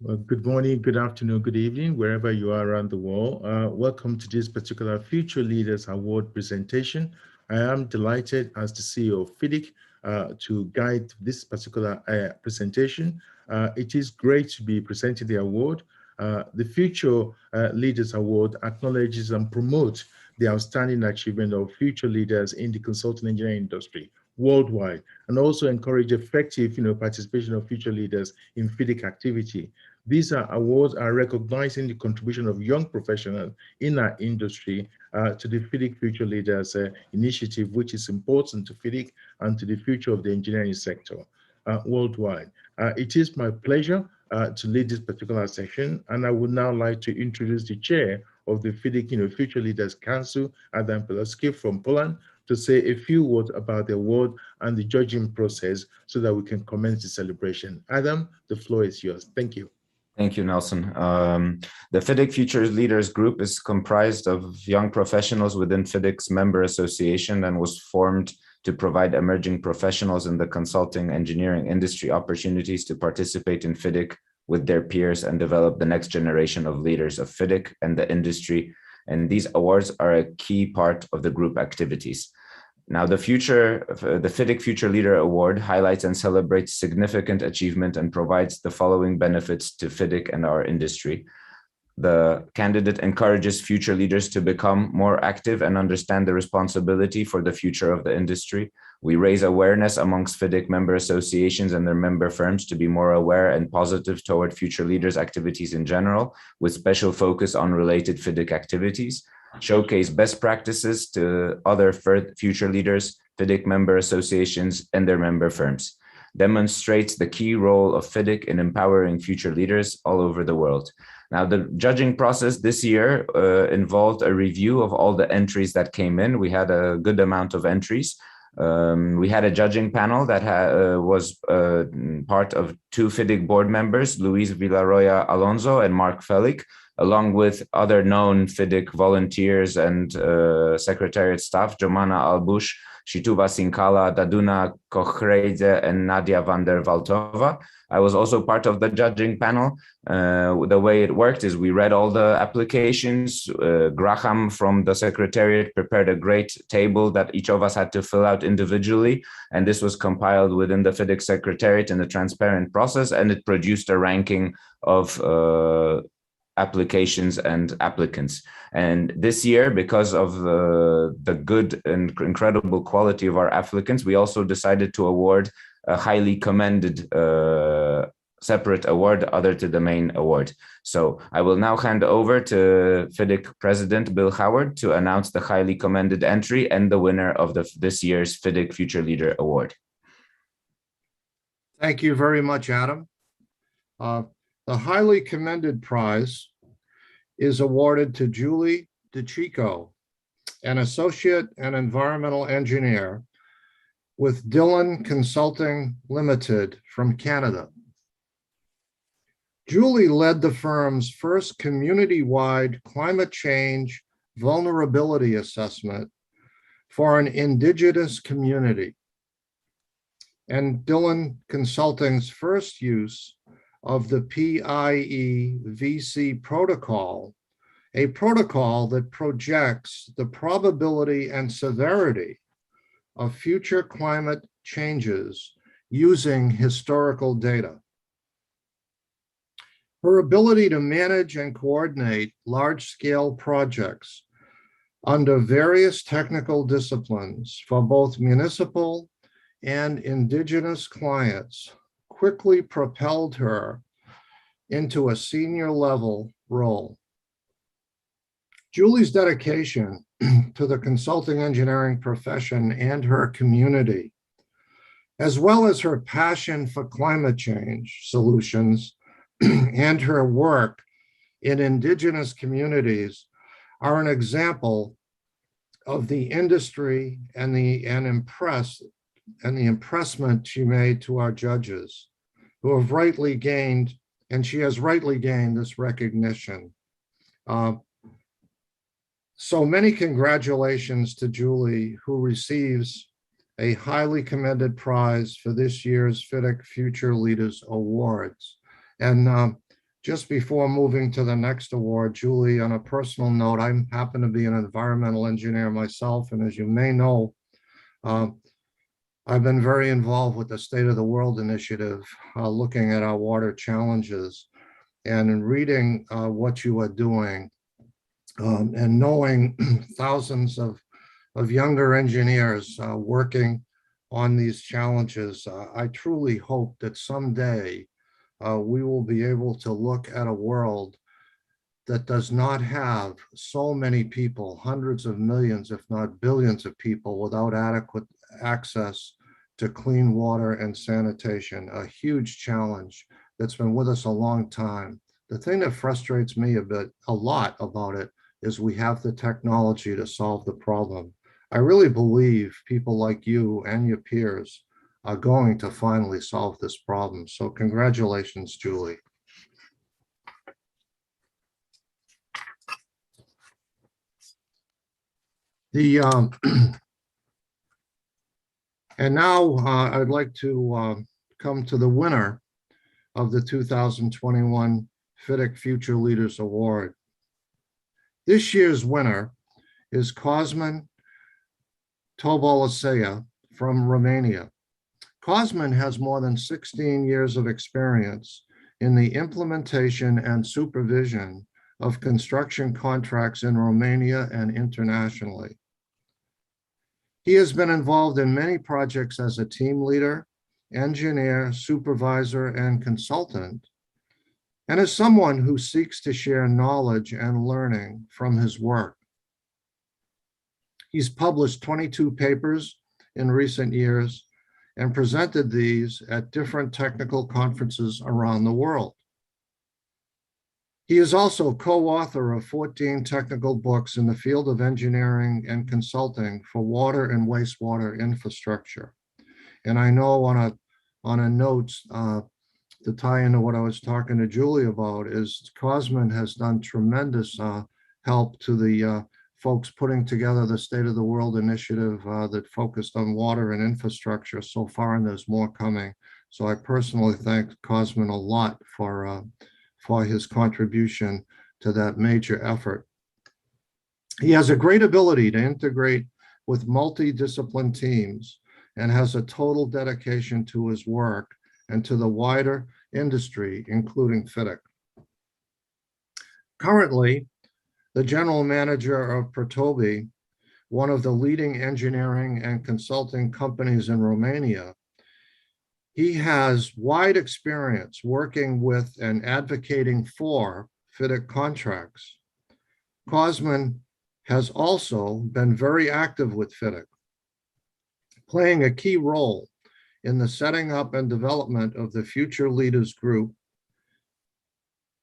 Well, good morning, good afternoon, good evening, wherever you are around the world. Welcome to this particular Future Leaders Award presentation. I am delighted as the CEO of FIDIC to guide this particular presentation. It is great to be presenting the award. The Future Leaders Award acknowledges and promotes the outstanding achievement of future leaders in the consulting engineering industry worldwide, and also encourage effective participation of future leaders in FIDIC activity. These awards are recognizing the contribution of young professionals in our industry to the FIDIC Future Leaders initiative, which is important to FIDIC and to the future of the engineering sector worldwide. It is my pleasure to lead this particular session, and I would now like to introduce the chair of the FIDIC Future Leaders Council, Adam Pelowski from Poland, to say a few words about the award and the judging process so that we can commence the celebration. Adam, the floor is yours. Thank you. Thank you, Nelson. The FIDIC Future Leaders Group is comprised of young professionals within FIDIC's member association and was formed to provide emerging professionals in the consulting engineering industry opportunities to participate in FIDIC with their peers and develop the next generation of leaders of FIDIC and the industry. And these awards are a key part of the group activities. Now, the FIDIC Future Leader Award highlights and celebrates significant achievement and provides the following benefits to FIDIC and our industry. The candidate encourages future leaders to become more active and understand the responsibility for the future of the industry. We raise awareness amongst FIDIC member associations and their member firms to be more aware and positive toward future leaders' activities in general, with special focus on related FIDIC activities. Showcase best practices to other future leaders, FIDIC member associations, and their member firms. Demonstrates the key role of FIDIC in empowering future leaders all over the world. Now, the judging process this year involved a review of all the entries that came in. We had a good amount of entries. We had a judging panel that was part of two FIDIC board members, Luis Villarroya Alonso and Mark Felic, along with other known FIDIC volunteers and secretariat staff, Jomana Albush, Shituva Sinkala, Daduna Kochreidze, and Nadia van der Valtova. I was also part of the judging panel. The way it worked is we read all the applications. Graham from the secretariat prepared a great table that each of us had to fill out individually. And this was compiled within the FIDIC secretariat in a transparent process, and it produced a ranking of applications and applicants. And this year, because of the good and incredible quality of our applicants, we also decided to award a highly commended separate award other to the main award. So I will now hand over to FIDIC President Bill Howard to announce the highly commended entry and the winner of this year's FIDIC Future Leader Award. Thank you very much, Adam. The highly commended prize is awarded to Julie DeChico, an associate and environmental engineer with Dillon Consulting Limited from Canada. Julie led the firm's first community-wide climate change vulnerability assessment for an indigenous community, and Dillon Consulting's first use of the PIE-VC protocol, a protocol that projects the probability and severity of future climate changes using historical data. Her ability to manage and coordinate large-scale projects under various technical disciplines for both municipal and indigenous clients quickly propelled her into a senior level role. Julie's dedication to the consulting engineering profession and her community, as well as her passion for climate change solutions and her work in indigenous communities, are an example of the industry and the impressment she made to our judges, who have rightly gained, and she has rightly gained, this recognition. So many congratulations to Julie, who receives a highly commended prize for this year's FIDIC Future Leaders Awards. And Just before moving to the next award, Julie, on a personal note, I happen to be an environmental engineer myself, and as you may know, I've been very involved with the State of the World initiative, looking at our water challenges. And in reading what you are doing and knowing thousands of younger engineers working on these challenges, I truly hope that someday we will be able to look at a world that does not have so many people, hundreds of millions, if not billions of people, without adequate access to clean water and sanitation, a huge challenge that's been with us a long time. The thing that frustrates me a lot about it is we have the technology to solve the problem. I really believe people like you and your peers are going to finally solve this problem. So congratulations, Julie. And now I'd like to come to the winner of the 2021 FIDIC Future Leaders Award. This year's winner is Cosmin Tobolosea from Romania. Cosmin has more than 16 years of experience in the implementation and supervision of construction contracts in Romania and internationally. He has been involved in many projects as a team leader, engineer, supervisor, and consultant, and as someone who seeks to share knowledge and learning from his work. He's published 22 papers in recent years and presented these at different technical conferences around the world. He is also co-author of 14 technical books in the field of engineering and consulting for water and wastewater infrastructure. And I know on a note to tie into what I was talking to Julie about is Cosmin has done tremendous help to the folks putting together the State of the World initiative that focused on water and infrastructure so far, and there's more coming. So I personally thank Cosmin a lot for his contribution to that major effort. He has a great ability to integrate with multidiscipline teams and has a total dedication to his work and to the wider industry, including FIDIC. Currently, the general manager of Protobi, one of the leading engineering and consulting companies in Romania, he has wide experience working with and advocating for FIDIC contracts. Cosmin has also been very active with FIDIC, playing a key role in the setting up and development of the Future Leaders Group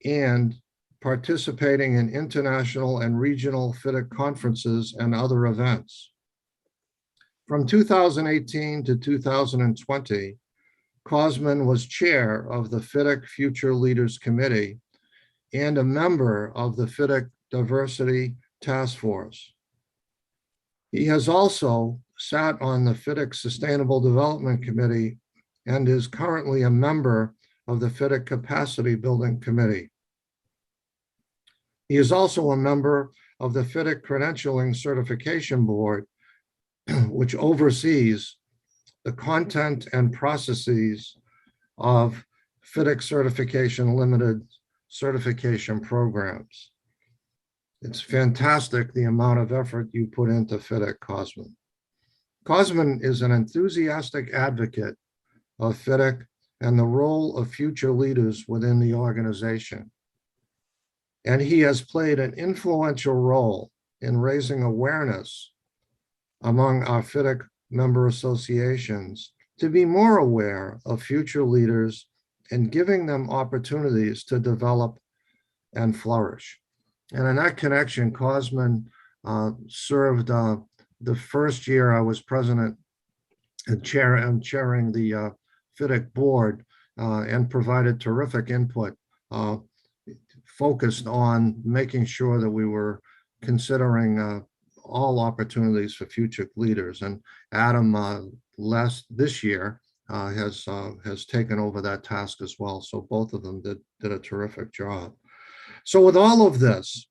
and participating in international and regional FIDIC conferences and other events. From 2018 to 2020, Cosmin was chair of the FIDIC Future Leaders Committee and a member of the FIDIC Diversity Task Force. He has also sat on the FIDIC Sustainable Development Committee and is currently a member of the FIDIC Capacity Building Committee. He is also a member of the FIDIC Credentialing Certification Board, which oversees the content and processes of FIDIC Certification Limited certification programs. It's fantastic the amount of effort you put into FIDIC, Cosmin. Cosmin is an enthusiastic advocate of FIDIC and the role of future leaders within the organization. And he has played an influential role in raising awareness among our FIDIC member associations to be more aware of future leaders and giving them opportunities to develop and flourish. And in that connection, Cosmin served the first year I was president and chairing the FIDIC board and provided terrific input focused on making sure that we were considering all opportunities for future leaders. And Adam this year has taken over that task as well. So both of them did a terrific job. So with all of this,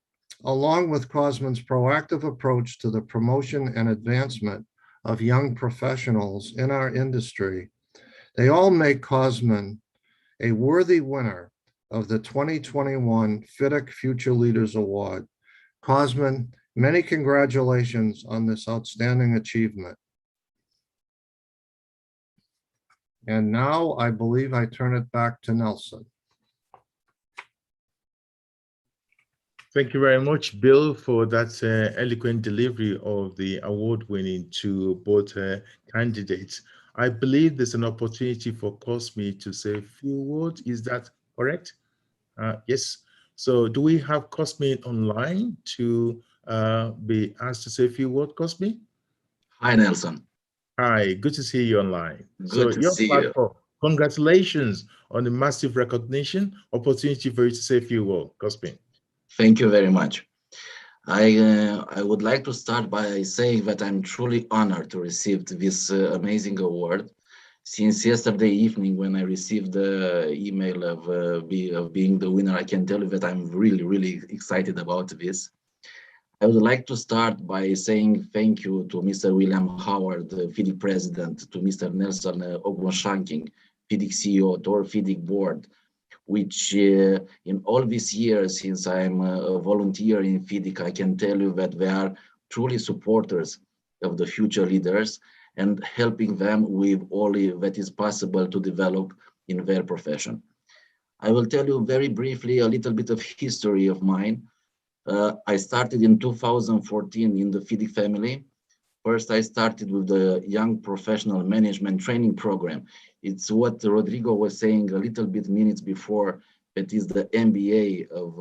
along with Cosman's proactive approach to the promotion and advancement of young professionals in our industry, they all make Cosman a worthy winner of the 2021 FIDIC Future Leaders Award. Cosman, many congratulations on this outstanding achievement. And now I believe I turn it back to Nelson. Thank you very much, Bill, for that eloquent delivery of the award winning to both candidates. I believe there's an opportunity for Cosme to say a few words. Is that correct? Yes. So do we have Cosme online to be asked to say a few words, Cosme? Hi, Nelson. Hi, good to see you online. Good to see you. Congratulations on the massive recognition, opportunity for you to say a few words, Cosme. Thank you very much. I would like to start by saying that I'm truly honored to receive this amazing award. Since yesterday evening, when I received the email of being the winner, I can tell you that I'm really, really excited about this. I would like to start by saying thank you to Mr. William Howard, the FIDIC president, to Mr. Nelson Ogbonshanking, FIDIC CEO, to our FIDIC board, which in all these years since I'm a volunteer in FIDIC, I can tell you that they are truly supporters of the future leaders and helping them with all that is possible to develop in their profession. I will tell you very briefly a little bit of history of mine. I started in 2014 in the FIDIC family. First, I started with the Young Professional Management Training Program. It's what Rodrigo was saying a little bit minutes before. It is the MBA of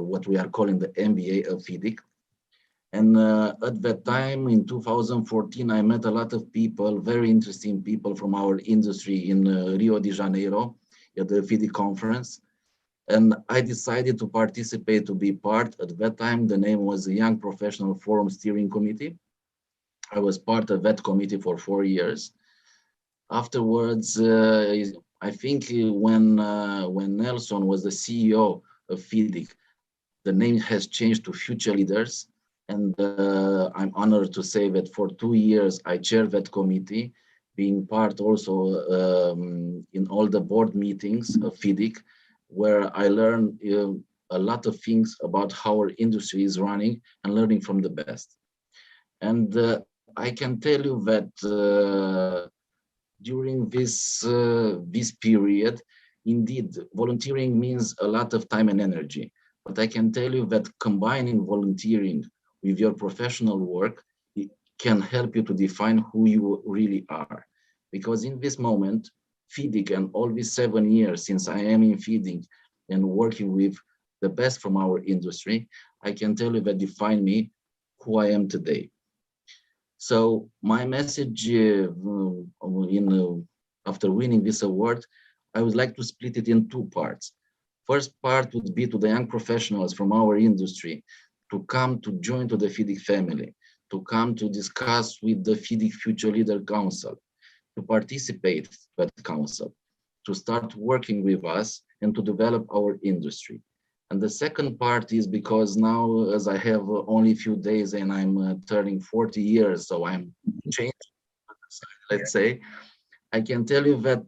what we are calling the MBA of FIDIC. And at that time, in 2014, I met a lot of people, very interesting people from our industry in Rio de Janeiro at the FIDIC conference. And I decided to participate, to be part. At that time, the name was the Young Professional Forum Steering Committee. I was part of that committee for 4 years. Afterwards, I think when Nelson was the CEO of FIDIC, the name has changed to Future Leaders. And I'm honored to say that for 2 years, I chaired that committee, being part also in all the board meetings of FIDIC, where I learned a lot of things about how our industry is running and learning from the best. And I can tell you that during this period, indeed, volunteering means a lot of time and energy. But I can tell you that combining volunteering with your professional work, it can help you to define who you really are. Because in this moment, FIDIC and all these 7 years since I am in FIDIC and working with the best from our industry, I can tell you that define me who I am today. So my message after winning this award, I would like to split it in 2 parts. First part would be to the young professionals from our industry to come to join to the FIDIC family, to come to discuss with the FIDIC Future Leader Council, to participate in that council, to start working with us and to develop our industry. And the second part is because now, as I have only a few days and I'm turning 40 years, so I'm changing, let's say, I can tell you that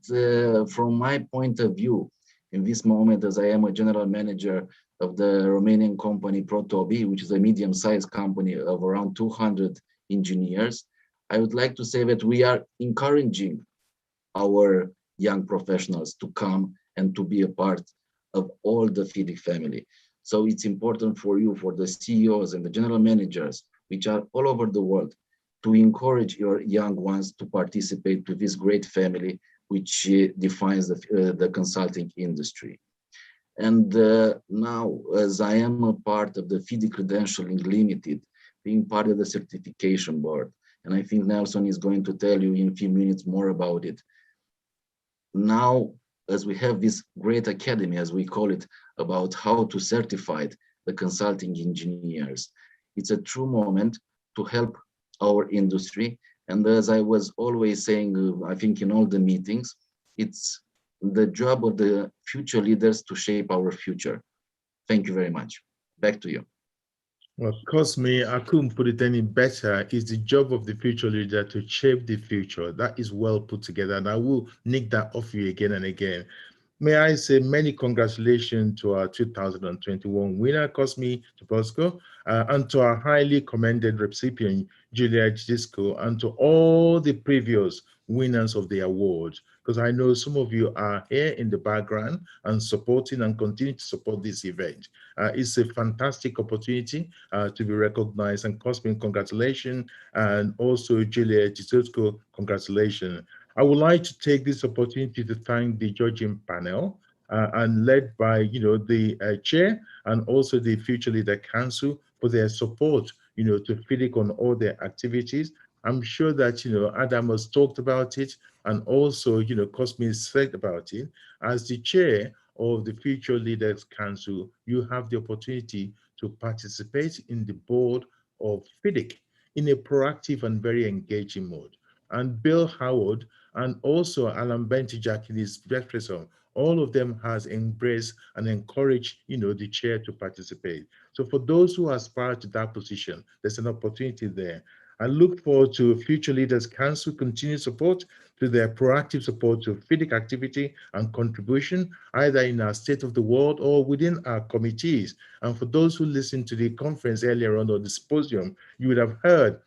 from my point of view, in this moment, as I am a general manager of the Romanian company Protobi, which is a medium-sized company of around 200 engineers, I would like to say that we are encouraging our young professionals to come and to be a part of all the FIDIC family. So it's important for you, for the CEOs and the general managers, which are all over the world, to encourage your young ones to participate to this great family, which defines the consulting industry. And now, as I am a part of the FIDIC Credentialing Limited, being part of the certification board, and I think Nelson is going to tell you in a few minutes more about it. Now, as we have this great academy, as we call it, about how to certify the consulting engineers, it's a true moment to help our industry And as I was always saying, I think in all the meetings, it's the job of the future leaders to shape our future. Thank you very much. Back to you. Well, Cosme, I couldn't put it any better. It's the job of the future leader to shape the future. That is well put together, and I will nick that off you again and again. May I say many congratulations to our 2021 winner, Cosme Tobosco, and to our highly commended recipient, Julia Disco, and to all the previous winners of the award, because I know some of you are here in the background and supporting and continue to support this event. It's a fantastic opportunity to be recognized, and Cosme, congratulations, and also Julia Disco, congratulations. I would like to take this opportunity to thank the judging panel and led by, the chair and also the Future Leader Council for their support, to FIDIC on all their activities. I'm sure that, Adam has talked about it, and also, Cosme said about it. As the chair of the Future Leaders Council, you have the opportunity to participate in the board of FIDIC in a proactive and very engaging mode. And Bill Howard and also Alan Bentijak in his referendum, all of them has embraced and encouraged, the chair to participate. So for those who aspire to that position, there's an opportunity there. I look forward to Future Leaders Council continued support to their proactive support to FIDIC activity and contribution, either in our state of the world or within our committees. And for those who listened to the conference earlier on or the symposium, you would have heard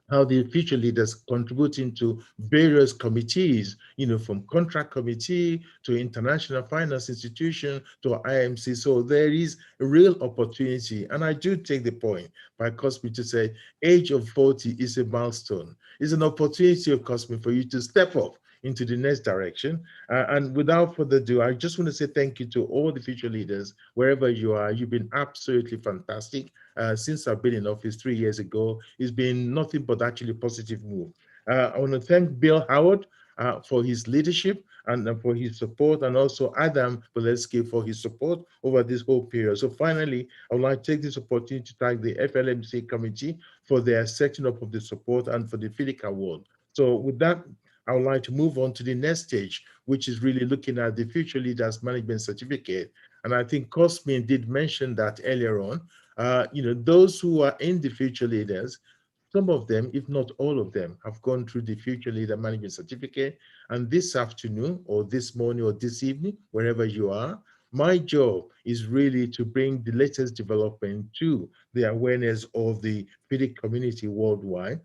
how the future leaders contributing to various committees, from contract committee to international finance institution to IMC. So there is a real opportunity. And I do take the point by Cosme to say, age of 40 is a milestone. It's an opportunity of Cosme for you to step up into the next direction. And without further ado, I just want to say thank you to all the future leaders, wherever you are. You've been absolutely fantastic. Since I've been in office 3 years ago, it's been nothing but actually positive move. I want to thank Bill Howard for his leadership and for his support, and also Adam Bolesky for his support over this whole period. So finally, I would like to take this opportunity to thank the FLMC committee for their setting up of the support and for the FIDIC award. So with that, I would like to move on to the next stage, which is really looking at the Future Leaders Management Certificate. And I think Cosmin did mention that earlier on. Those who are in the Future Leaders, some of them, if not all of them, have gone through the Future Leader Management Certificate. And this afternoon or this morning or this evening, wherever you are, my job is really to bring the latest development to the awareness of the FIDIC community worldwide.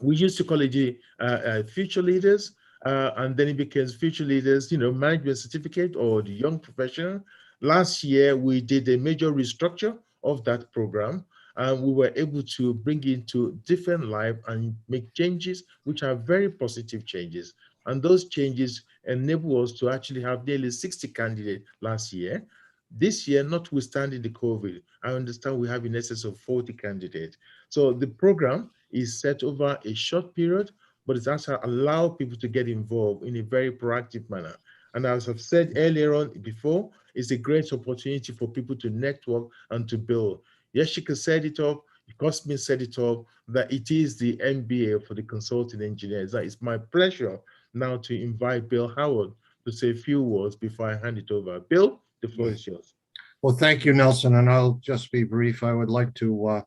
We used to call it the Future Leaders, and then it became Future Leaders, Management Certificate or the Young Professional. Last year, we did a major restructure of that program, and we were able to bring it into different life and make changes, which are very positive changes. And those changes enable us to actually have nearly 60 candidates last year. This year, notwithstanding the COVID, I understand we have in excess of 40 candidates. So the program is set over a short period, but it also allows people to get involved in a very proactive manner. And as I've said earlier on before, it's a great opportunity for people to network and to build. Yeshika said it up, Cosmin said it up, that it is the MBA for the consulting engineers. That it's my pleasure now to invite Bill Howard to say a few words before I hand it over. Bill, the floor is yours. Well, thank you, Nelson, and I'll just be brief. I would like to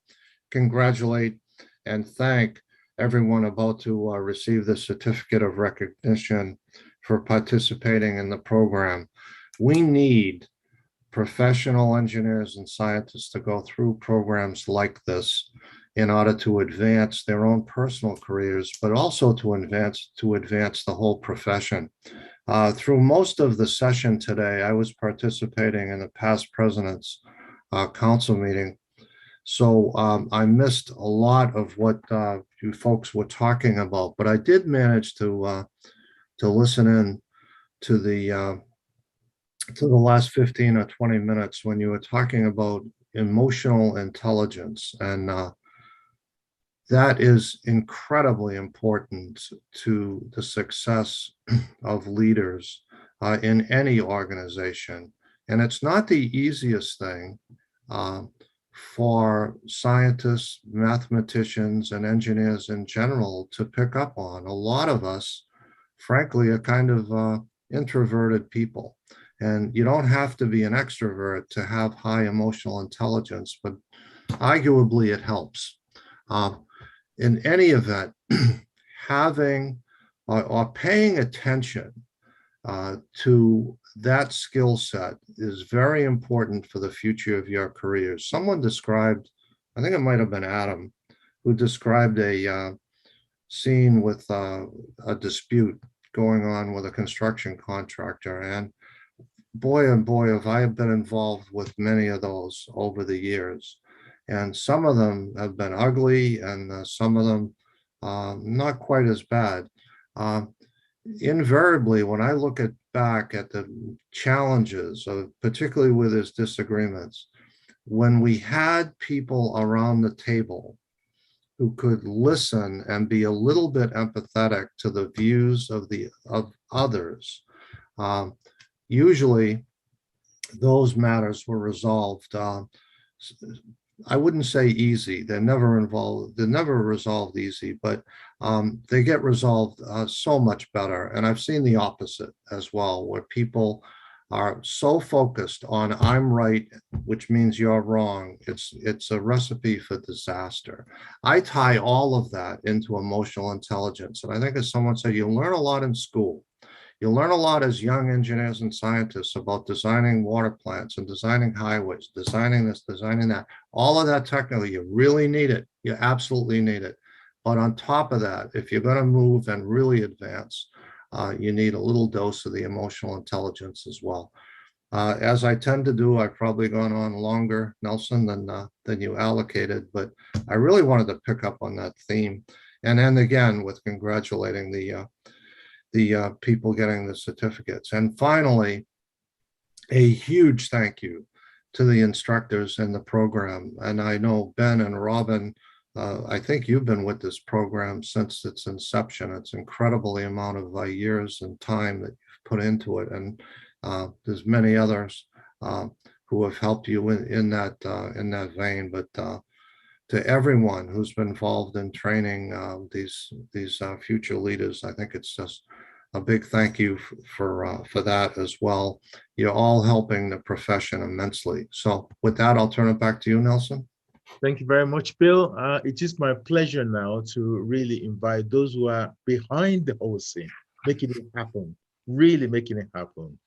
congratulate and thank everyone about to receive the certificate of recognition for participating in the program. We need professional engineers and scientists to go through programs like this in order to advance their own personal careers, but also to advance the whole profession. Through most of the session today, I was participating in the past president's council meeting. So I missed a lot of what you folks were talking about, but I did manage to listen in to the last 15 or 20 minutes when you were talking about emotional intelligence, and that is incredibly important to the success of leaders in any organization. And it's not the easiest thing for scientists, mathematicians, and engineers in general to pick up on. A lot of us, frankly, are kind of introverted people. And you don't have to be an extrovert to have high emotional intelligence, but arguably it helps. In any event, having or paying attention to that skill set is very important for the future of your career. Someone described, I think it might have been Adam, who described a scene with a dispute going on with a construction contractor. And boy, and boy, have I been involved with many of those over the years. And some of them have been ugly, and some of them not quite as bad. Invariably, when I look back at the challenges, particularly with his disagreements, when we had people around the table who could listen and be a little bit empathetic to the views of others, usually those matters were resolved. I wouldn't say easy. They're never resolved easy, but they get resolved so much better. And I've seen the opposite as well, where people are so focused on I'm right, which means you're wrong. It's a recipe for disaster. I tie all of that into emotional intelligence. And I think, as someone said, you learn a lot in school. You learn a lot as young engineers and scientists about designing water plants and designing highways, designing this, designing that. All of that technically, you really need it. You absolutely need it. But on top of that, if you're going to move and really advance, you need a little dose of the emotional intelligence as well. As I tend to do, I've probably gone on longer, Nelson, than you allocated, but I really wanted to pick up on that theme. And then again, with congratulating the people getting the certificates. And finally, a huge thank you to the instructors in the program. And I know Ben and Robin, I think you've been with this program since its inception. It's incredible the amount of years and time that you've put into it. And there's many others who have helped you in that vein. But to everyone who's been involved in training these future leaders, I think it's just a big thank you for that as well. You're all helping the profession immensely. So with that, I'll turn it back to you, Nelson. Thank you very much, Bill. It is my pleasure now to really invite those who are behind the whole scene, making it happen, really making it happen.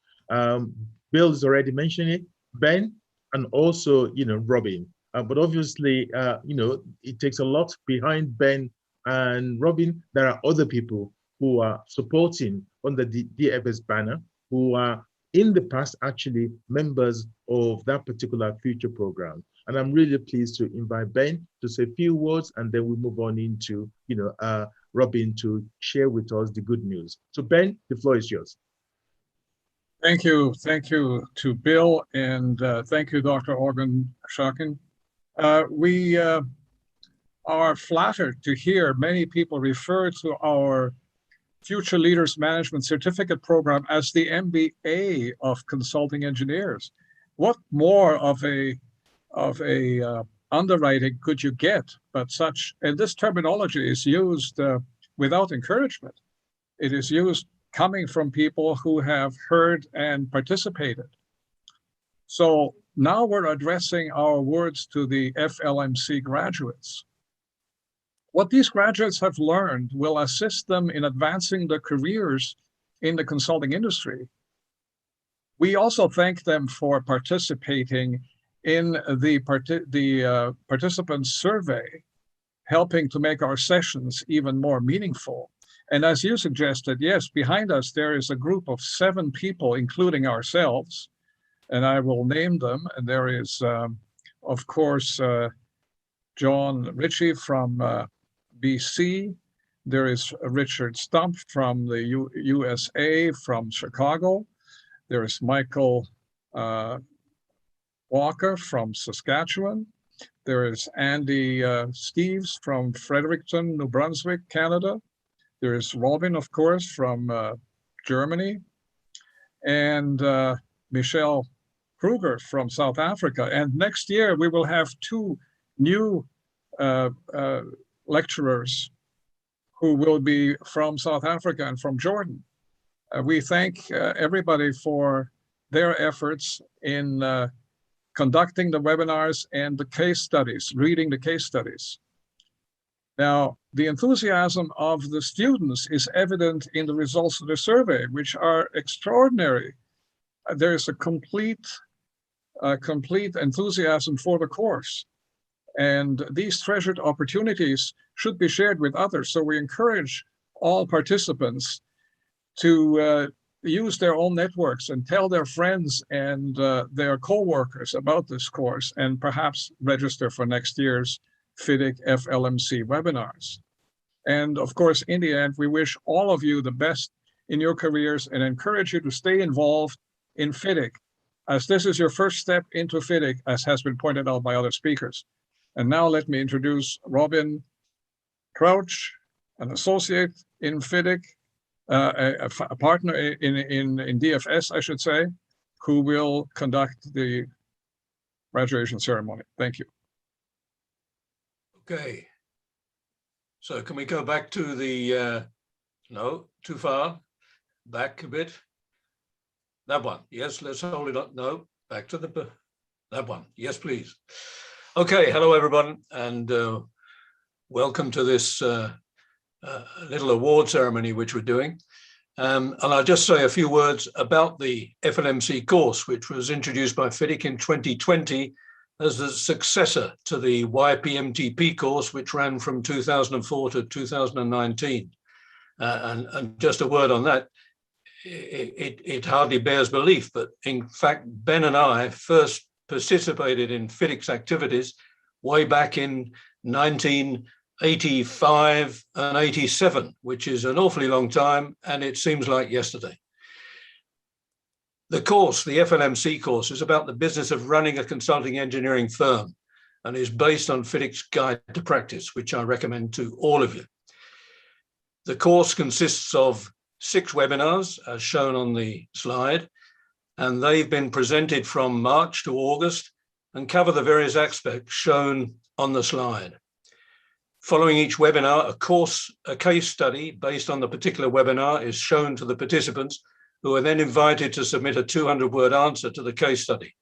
Bill's already mentioned it, Ben, and also, Robin. But obviously, it takes a lot behind Ben and Robin. There are other people who are supporting under the DFS banner, who are in the past actually members of that particular future program. And I'm really pleased to invite Ben to say a few words, and then we move on into, Robin to share with us the good news. So Ben, the floor is yours. Thank you. Thank you to Bill, and thank you, Dr. Organ Shakin. We are flattered to hear many people refer to our Future Leaders Management Certificate Program as the MBA of consulting engineers. What more of a underwriting could you get? But and this terminology is used without encouragement. It is used coming from people who have heard and participated. So now we're addressing our words to the FLMC graduates. What these graduates have learned will assist them in advancing their careers in the consulting industry. We also thank them for participating in the participant survey, helping to make our sessions even more meaningful. And as you suggested, yes, behind us there is a group of 7 people, including ourselves, and I will name them. And there is, of course, John Ritchie from BC. There is Richard Stump from the USA, from Chicago. There is Michael Walker from Saskatchewan. There is Andy Steves from Fredericton, New Brunswick, Canada. There is Robin, of course, from Germany. And Michelle Kruger from South Africa. And next year, we will have 2 new lecturers who will be from South Africa and from Jordan. We thank everybody for their efforts in conducting the webinars and the case studies, reading the case studies. Now, the enthusiasm of the students is evident in the results of the survey, which are extraordinary. There is a complete enthusiasm for the course. And these treasured opportunities should be shared with others. So we encourage all participants to use their own networks and tell their friends and their co-workers about this course, and perhaps register for next year's FIDIC FLMC webinars. And of course, in the end, we wish all of you the best in your careers and encourage you to stay involved in FIDIC, as this is your first step into FIDIC, as has been pointed out by other speakers. And now let me introduce Robin Crouch, an associate in FIDIC, a partner in DFS, I should say, who will conduct the graduation ceremony. Thank you. Okay. So can we go back to the, no, too far, back a bit. That one, yes, let's hold it up. No, back to that one. Yes, please. Okay, hello everyone, and welcome to this little award ceremony which we're doing. And I'll just say a few words about the FLMC course, which was introduced by FIDIC in 2020 as the successor to the YPMTP course, which ran from 2004 to 2019. And just a word on that, it hardly bears belief, but in fact, Ben and I first participated in FIDIC's activities way back in 1985 and 87, which is an awfully long time, and it seems like yesterday. The course, the FLMC course, is about the business of running a consulting engineering firm and is based on FIDIC's Guide to Practice, which I recommend to all of you. The course consists of 6 webinars, as shown on the slide, and they've been presented from March to August and cover the various aspects shown on the slide. Following each webinar, a case study based on the particular webinar is shown to the participants, who are then invited to submit a 200-word answer to the case study.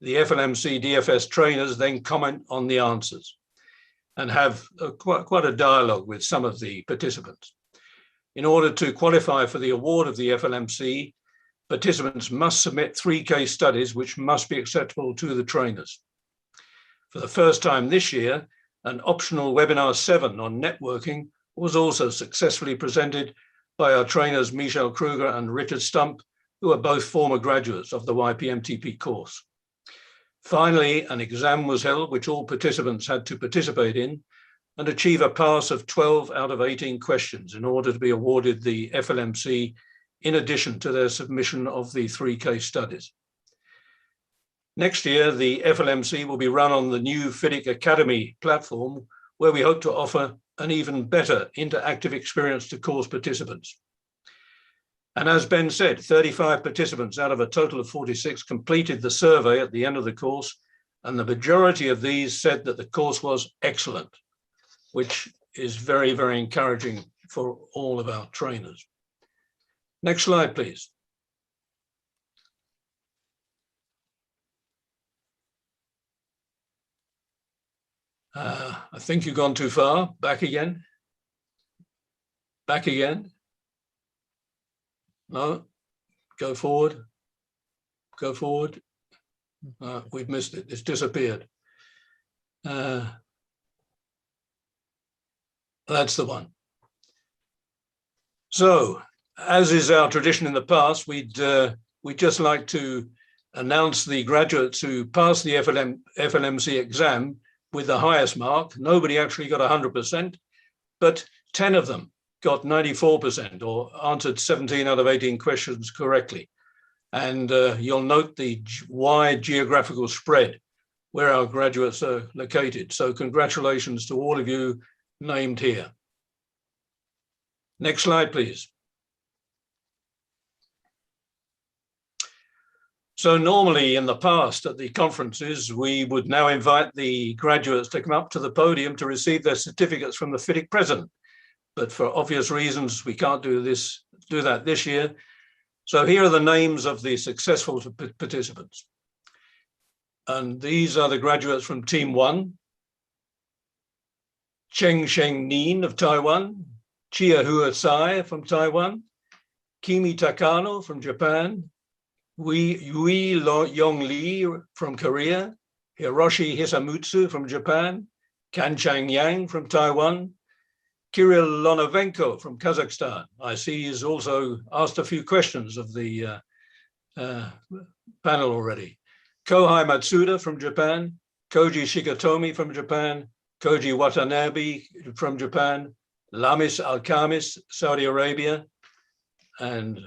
The FLMC DFS trainers then comment on the answers and have quite a dialogue with some of the participants. In order to qualify for the award of the FLMC, participants must submit 3 case studies which must be acceptable to the trainers. For the first time this year, an optional webinar 7 on networking was also successfully presented by our trainers Michel Kruger and Richard Stump, who are both former graduates of the YPMTP course. Finally, an exam was held which all participants had to participate in and achieve a pass of 12 out of 18 questions in order to be awarded the FLMC, in addition to their submission of the 3 case studies. Next year, the FLMC will be run on the new FIDIC Academy platform, where we hope to offer an even better interactive experience to course participants. And as Ben said, 35 participants out of a total of 46 completed the survey at the end of the course, and the majority of these said that the course was excellent, which is very, very encouraging for all of our trainers. Next slide, please. I think you've gone too far. Back again. Back again. No, go forward. Go forward. We've missed it. It's disappeared. That's the one. So, as is our tradition in the past, we'd just like to announce the graduates who passed the FLMC exam with the highest mark. Nobody actually got 100%, but 10 of them got 94% or answered 17 out of 18 questions correctly. And you'll note the wide geographical spread where our graduates are located. So congratulations to all of you named here. Next slide, please. So normally in the past at the conferences, we would now invite the graduates to come up to the podium to receive their certificates from the FIDIC president. But for obvious reasons, we can't do that this year. So here are the names of the successful participants. And these are the graduates from Team 1. Cheng Sheng Nin of Taiwan, Chia Hua Tsai from Taiwan, Kimi Takano from Japan, Yui Yong Lee from Korea, Hiroshi Hisamutsu from Japan, Kanchang Yang from Taiwan, Kirill Lonovenko from Kazakhstan. I see he's also asked a few questions of the panel already. Kohai Matsuda from Japan, Koji Shigatomi from Japan, Koji Watanabe from Japan, Lamis Al-Khamis, Saudi Arabia, and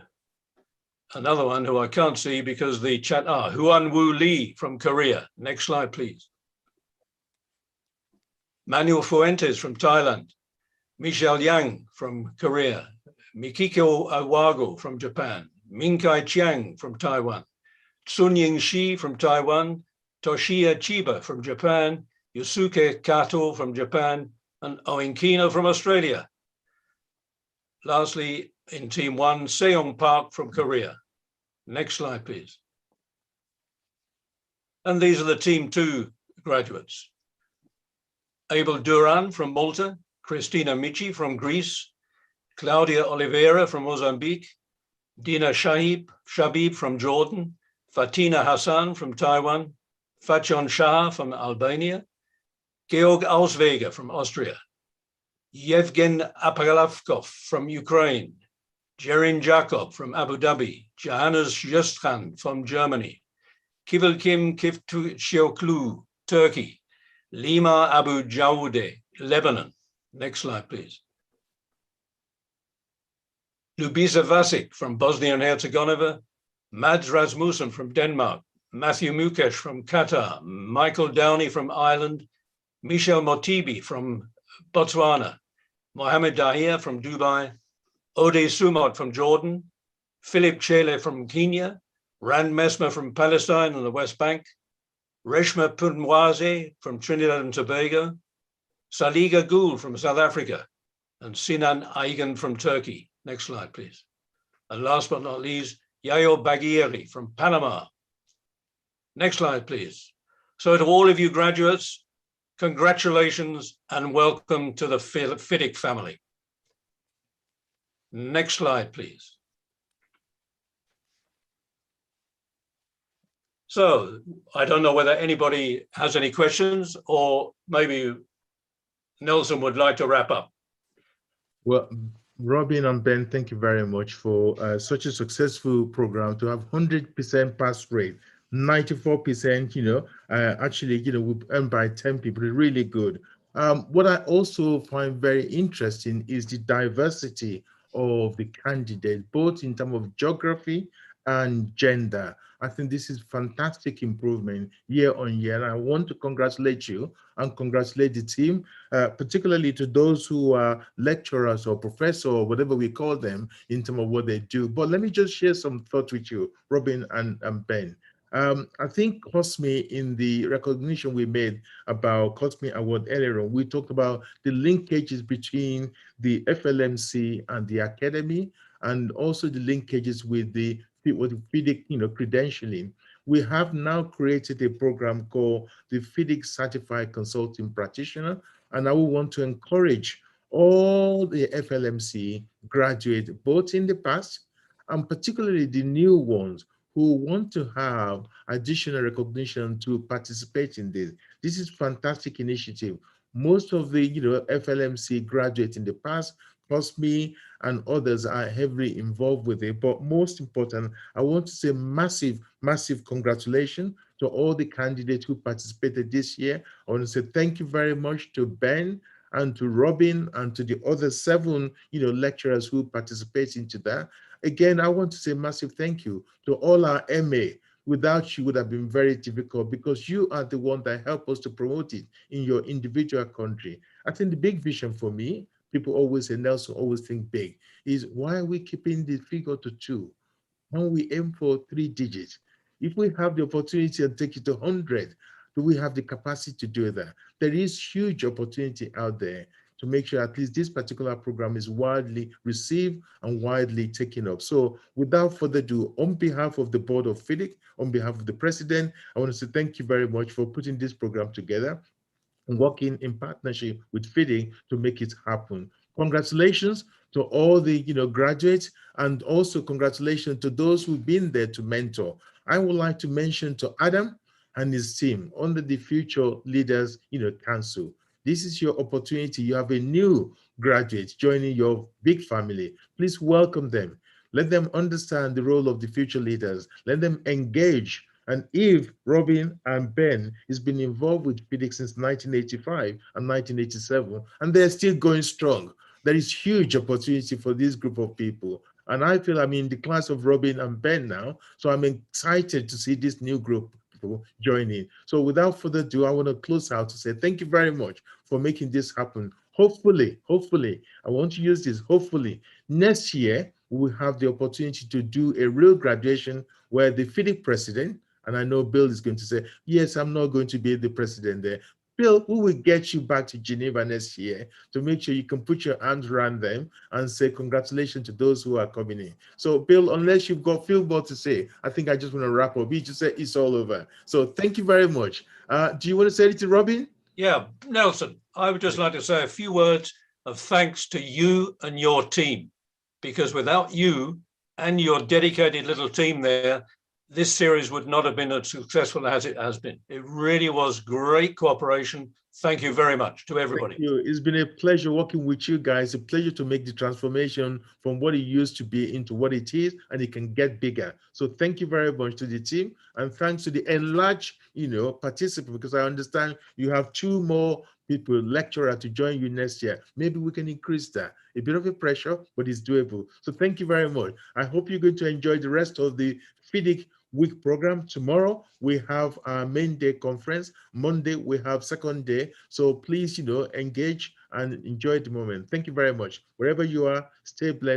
another one who I can't see because the chat, Huan Woo Lee from Korea. Next slide, please. Manuel Fuentes from Thailand, Michelle Yang from Korea, Mikiko Awago from Japan, Minkai Chiang from Taiwan, Tsunying Shi from Taiwan, Toshiya Chiba from Japan, Yusuke Kato from Japan, and Owen Kino from Australia. Lastly, in Team 1, Seong Park from Korea. Next slide, please. And these are the Team 2 graduates. Abel Duran from Malta, Christina Michi from Greece, Claudia Oliveira from Mozambique, Dina Shabib from Jordan, Fatina Hassan from Taiwan, Fachon Shah from Albania, Georg Ausweger from Austria, Yevgen Apalavkov from Ukraine, Jerin Jakob from Abu Dhabi, Johannes Justran from Germany, Kivilkim Kiftusioklu, Turkey, Lima Abu Jawde, Lebanon. Next slide, please. Lubisa Vasic from Bosnia and Herzegovina, Mads Rasmussen from Denmark, Matthew Mukesh from Qatar, Michael Downey from Ireland, Michel Motibi from Botswana, Mohamed Dahir from Dubai, Ode Sumot from Jordan, Philip Chele from Kenya, Rand Mesmer from Palestine and the West Bank, Reshma Punwaze from Trinidad and Tobago, Saliga Gul from South Africa, and Sinan Aigan from Turkey. Next slide, please. And last but not least, Yayo Bagheri from Panama. Next slide, please. So to all of you graduates, congratulations and welcome to the FIDIC family. Next slide, please. So I don't know whether anybody has any questions, or maybe Nelson would like to wrap up. Well, Robin and Ben, thank you very much for such a successful program. To have 100% pass rate, 94%, actually, we've earned by 10 people, really good. What I also find very interesting is the diversity of the candidate, both in terms of geography and gender. I think this is fantastic improvement year on year. And I want to congratulate you and congratulate the team, particularly to those who are lecturers or professors or whatever we call them in terms of what they do. But let me just share some thoughts with you, Robin and Ben. I think COSME, in the recognition we made about COSME Award earlier on, we talked about the linkages between the FLMC and the academy, and also the linkages with the FIDIC, credentialing. We have now created a program called the FIDIC Certified Consulting Practitioner, and I will want to encourage all the FLMC graduates, both in the past and particularly the new ones, who want to have additional recognition to participate in this. This is a fantastic initiative. Most of the FLMC graduates in the past, COSME and others, are heavily involved with it. But most important, I want to say massive, massive congratulations to all the candidates who participated this year. I want to say thank you very much to Ben and to Robin and to the other 7 lecturers who participate into that. Again, I want to say massive thank you to all our MA. Without you, it would have been very difficult, because you are the one that help us to promote it in your individual country. I think the big vision for me, people always say, Nelson, always think big, is why are we keeping the figure to 2? When we aim for 3 digits? If we have the opportunity and take it to 100, do we have the capacity to do that? There is huge opportunity out there to make sure at least this particular program is widely received and widely taken up. So without further ado, on behalf of the board of FIDIC, on behalf of the president, I want to say thank you very much for putting this program together and working in partnership with FIDIC to make it happen. Congratulations to all the graduates, and also congratulations to those who've been there to mentor. I would like to mention to Adam and his team under the Future Leaders Council. This is your opportunity. You have a new graduate joining your big family. Please welcome them. Let them understand the role of the future leaders. Let them engage. And if Robin and Ben has been involved with FIDIC since 1985 and 1987, and they're still going strong, there is huge opportunity for this group of people. And I feel I'm in the class of Robin and Ben now, so I'm excited to see this new group joining. So without further ado, I want to close out to say thank you very much for making this happen. Hopefully, I want to use this, hopefully, next year, we will have the opportunity to do a real graduation where the FIDIC president, and I know Bill is going to say, yes, I'm not going to be the president there. Bill, we will get you back to Geneva next year to make sure you can put your arms around them and say congratulations to those who are coming in. So Bill, unless you've got few more to say, I think I just want to wrap up. You just say it's all over. So thank you very much. Do you want to say it to Robin? Yeah, Nelson, I would just like to say a few words of thanks to you and your team, because without you and your dedicated little team there, this series would not have been as successful as it has been. It really was great cooperation. Thank you very much to everybody. Thank you. It's been a pleasure working with you guys, a pleasure to make the transformation from what it used to be into what it is, and it can get bigger. So thank you very much to the team, and thanks to the enlarged, participants, because I understand you have 2 more people, lecturer, to join you next year. Maybe we can increase that. A bit of a pressure, but it's doable. So thank you very much. I hope you're going to enjoy the rest of the FIDIC week program. Tomorrow we have our main day conference. Monday we have second day. So please, engage and enjoy the moment. Thank you very much. Wherever you are, stay blessed.